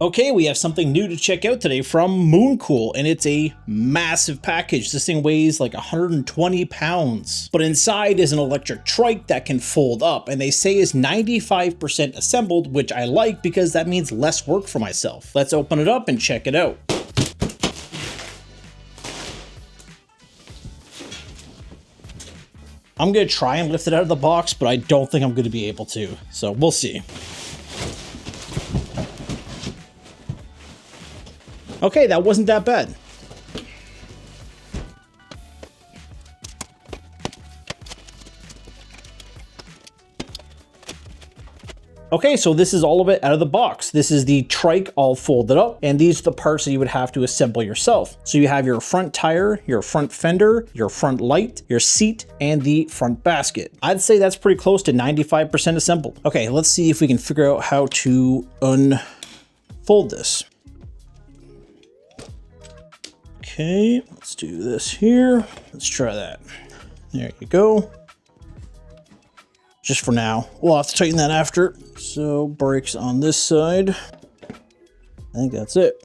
Okay, we have something new to check out today from Mooncool, and it's a massive package. This thing weighs like 120 pounds, but inside is an electric trike that can fold up, and they say is 95% assembled, which I like because that means less work for myself. Let's open it up and check it out. I'm gonna try and lift it out of the box, but I don't think I'm gonna be able to, so we'll see. Okay, that wasn't that bad. Okay, so this is all of it out of the box. This is the trike all folded up, and these are the parts that you would have to assemble yourself. So you have your front tire, your front fender, your front light, your seat, and the front basket. I'd say that's pretty close to 95% assembled. Okay, let's see if we can figure out how to unfold this. Okay, let's do this here. Let's try that. There you go. Just for now. We'll have to tighten that after. So brakes on this side. I think that's it.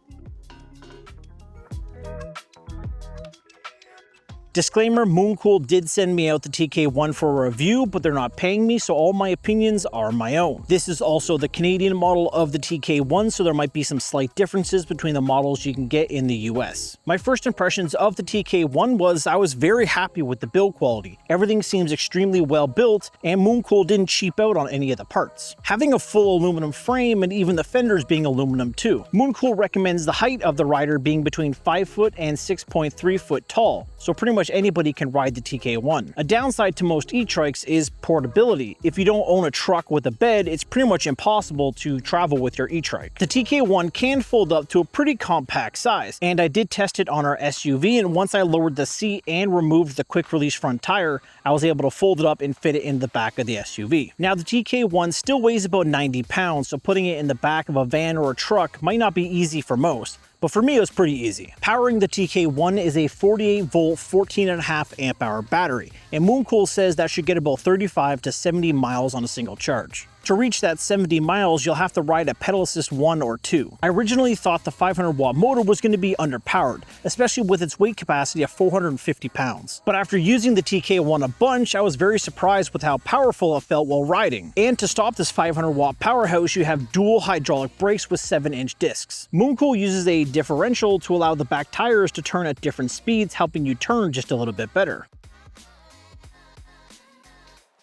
Disclaimer, Mooncool did send me out the TK1 for a review, but they're not paying me, so all my opinions are my own. This is also the Canadian model of the TK1, so there might be some slight differences between the models you can get in the US. My first impressions of the TK1 was I was very happy with the build quality. Everything seems extremely well built, and Mooncool didn't cheap out on any of the parts. Having a full aluminum frame and even the fenders being aluminum too. Mooncool recommends the height of the rider being between 5 foot and 6.3 foot tall, so pretty much anybody can ride the TK1. A downside to most e-trikes is portability. If you don't own a truck with a bed, it's pretty much impossible to travel with your e-trike. The TK1 can fold up to a pretty compact size, and I did test it on our SUV, and once I lowered the seat and removed the quick release front tire, I was able to fold it up and fit it in the back of the SUV. Now the TK1 still weighs about 90 pounds, so putting it in the back of a van or a truck might not be easy for most. But for me, it was pretty easy. Powering the TK1 is a 48 volt, 14.5 amp hour battery, and Mooncool says that should get about 35 to 70 miles on a single charge. To reach that 70 miles, you'll have to ride a pedal assist 1 or 2. I originally thought the 500 watt motor was going to be underpowered, especially with its weight capacity of 450 pounds. But after using the TK1 a bunch, I was very surprised with how powerful it felt while riding. And to stop this 500 watt powerhouse, you have dual hydraulic brakes with 7-inch discs. Mooncool uses a differential to allow the back tires to turn at different speeds, helping you turn just a little bit better.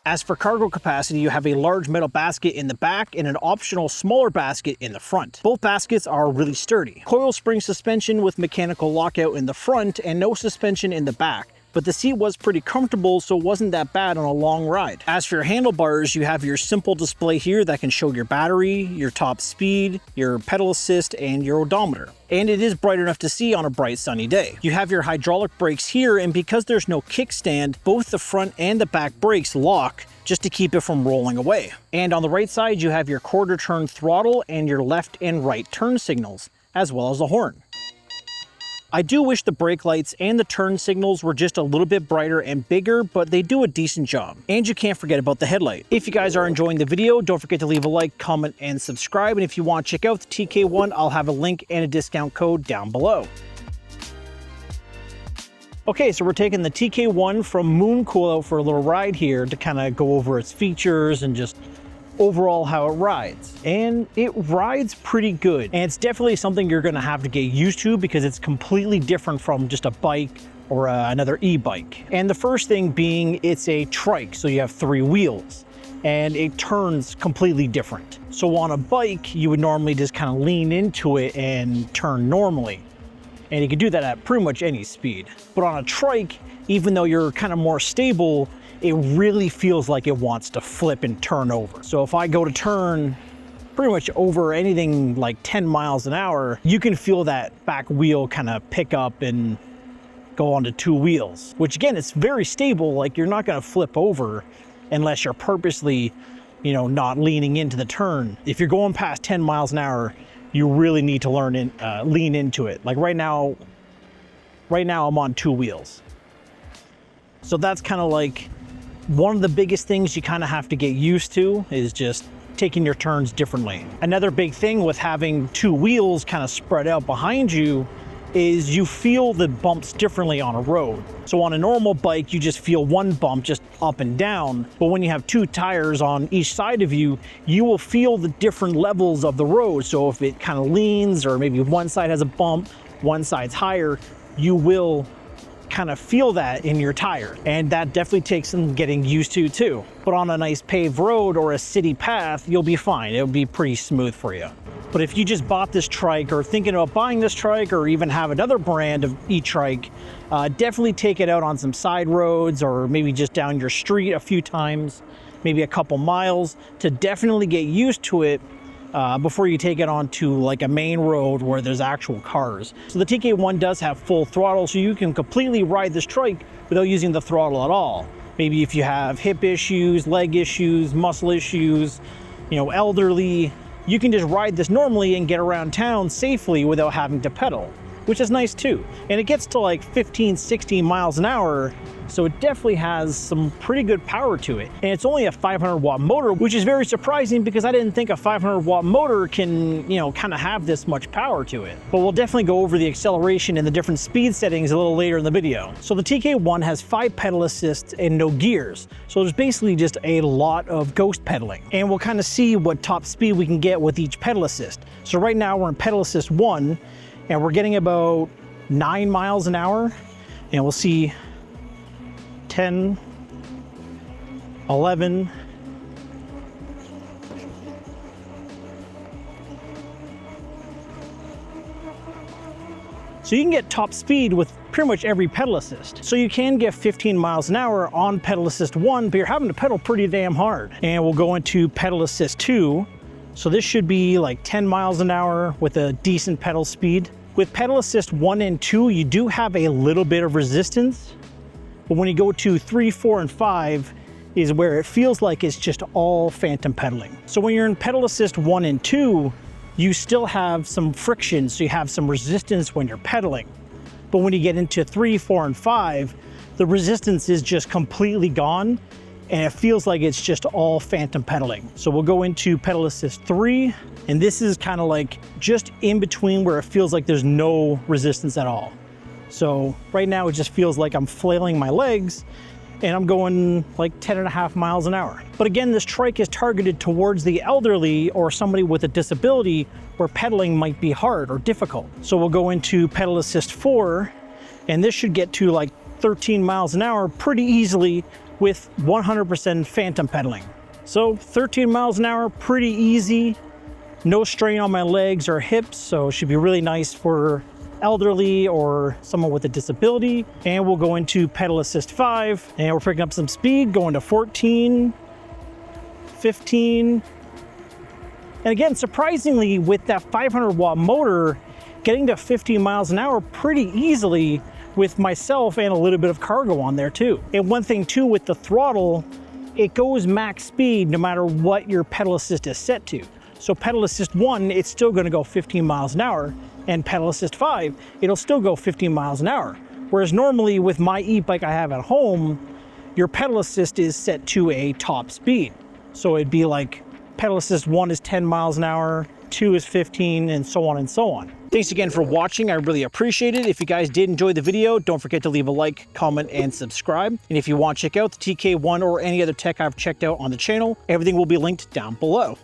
As for cargo capacity, you have a large metal basket in the back and an optional smaller basket in the front. Both baskets are really sturdy. Coil spring suspension with mechanical lockout in the front and no suspension in the back. But the seat was pretty comfortable, so it wasn't that bad on a long ride. As for your handlebars, you have your simple display here that can show your battery, your top speed, your pedal assist, and your odometer. And it is bright enough to see on a bright sunny day. You have your hydraulic brakes here, and because there's no kickstand, both the front and the back brakes lock just to keep it from rolling away. And on the right side, you have your quarter turn throttle and your left and right turn signals, as well as a horn. I do wish the brake lights and the turn signals were just a little bit brighter and bigger, but they do a decent job. And you can't forget about the headlight. If you guys are enjoying the video, don't forget to leave a like, comment, and subscribe. And if you want to check out the TK1, I'll have a link and a discount code down below. Okay, so we're taking the TK1 from Mooncool out for a little ride here to kind of go over its features and just overall how it rides. And it rides pretty good, and it's definitely something you're gonna have to get used to because it's completely different from just a bike or another e-bike. And the first thing being it's a trike, so you have 3 wheels and it turns completely different. So on a bike you would normally just kind of lean into it and turn normally, and you can do that at pretty much any speed. But on a trike, even though you're kind of more stable, it really feels like it wants to flip and turn over. So if I go to turn pretty much over anything like 10 miles an hour, you can feel that back wheel kind of pick up and go onto 2 wheels, which again, it's very stable. Like you're not gonna flip over unless you're purposely, you know, not leaning into the turn. If you're going past 10 miles an hour, you really need to lean into it. Like right now I'm on 2 wheels. So that's kind of like one of the biggest things you kind of have to get used to, is just taking your turns differently. Another big thing with having two wheels kind of spread out behind you is you feel the bumps differently on a road. So on a normal bike, you just feel one bump just up and down. But when you have two tires on each side of you, you will feel the different levels of the road. So if it kind of leans, or maybe one side has a bump, one side's higher, you will kind of feel that in your tire. And that definitely takes some getting used to too. But on a nice paved road or a city path, you'll be fine. It'll be pretty smooth for you. But if you just bought this trike or thinking about buying this trike or even have another brand of E-Trike, definitely take it out on some side roads or maybe just down your street a few times, maybe a couple miles, to definitely get used to it before you take it onto like a main road where there's actual cars. So the TK1 does have full throttle, so you can completely ride this trike without using the throttle at all. Maybe if you have hip issues, leg issues, muscle issues, elderly, you can just ride this normally and get around town safely without having to pedal, which is nice too. And it gets to like 15, 16 miles an hour, so it definitely has some pretty good power to it. And it's only a 500 watt motor, which is very surprising because I didn't think a 500 watt motor can, kind of have this much power to it. But we'll definitely go over the acceleration and the different speed settings a little later in the video. So the TK1 has 5 pedal assists and no gears. So there's basically just a lot of ghost pedaling. And we'll kind of see what top speed we can get with each pedal assist. So right now we're in pedal assist 1, and we're getting about 9 miles an hour. And we'll see 10, 11, so you can get top speed with pretty much every pedal assist. So you can get 15 miles an hour on pedal assist 1, but you're having to pedal pretty damn hard. And we'll go into pedal assist 2. So this should be like 10 miles an hour with a decent pedal speed. With pedal assist 1 and 2, you do have a little bit of resistance. But when you go to 3, 4, and 5 is where it feels like it's just all phantom pedaling. So when you're in pedal assist 1 and 2, you still have some friction, so you have some resistance when you're pedaling. But when you get into 3, 4, and 5, the resistance is just completely gone, and it feels like it's just all phantom pedaling. So we'll go into pedal assist 3, and this is kind of like just in between where it feels like there's no resistance at all. So right now it just feels like I'm flailing my legs and I'm going like 10.5 miles an hour. But again, this trike is targeted towards the elderly or somebody with a disability where pedaling might be hard or difficult. So we'll go into pedal assist 4, and this should get to like 13 miles an hour pretty easily with 100% phantom pedaling. So 13 miles an hour, pretty easy, no strain on my legs or hips, so it should be really nice for elderly or someone with a disability. And we'll go into pedal assist 5, and we're picking up some speed, going to 14, 15. And again, surprisingly, with that 500 watt motor, getting to 15 miles an hour pretty easily with myself and a little bit of cargo on there too. And one thing too with the throttle, it goes max speed no matter what your pedal assist is set to. So pedal assist 1, it's still gonna go 15 miles an hour, and pedal assist 5, it'll still go 15 miles an hour. Whereas normally with my e-bike I have at home, your pedal assist is set to a top speed. So it'd be like pedal assist 1 is 10 miles an hour, 2 is 15, and so on and so on. Thanks again for watching. I really appreciate it. If you guys did enjoy the video, don't forget to leave a like, comment, and subscribe. And if you want to check out the TK1 or any other tech I've checked out on the channel, everything will be linked down below.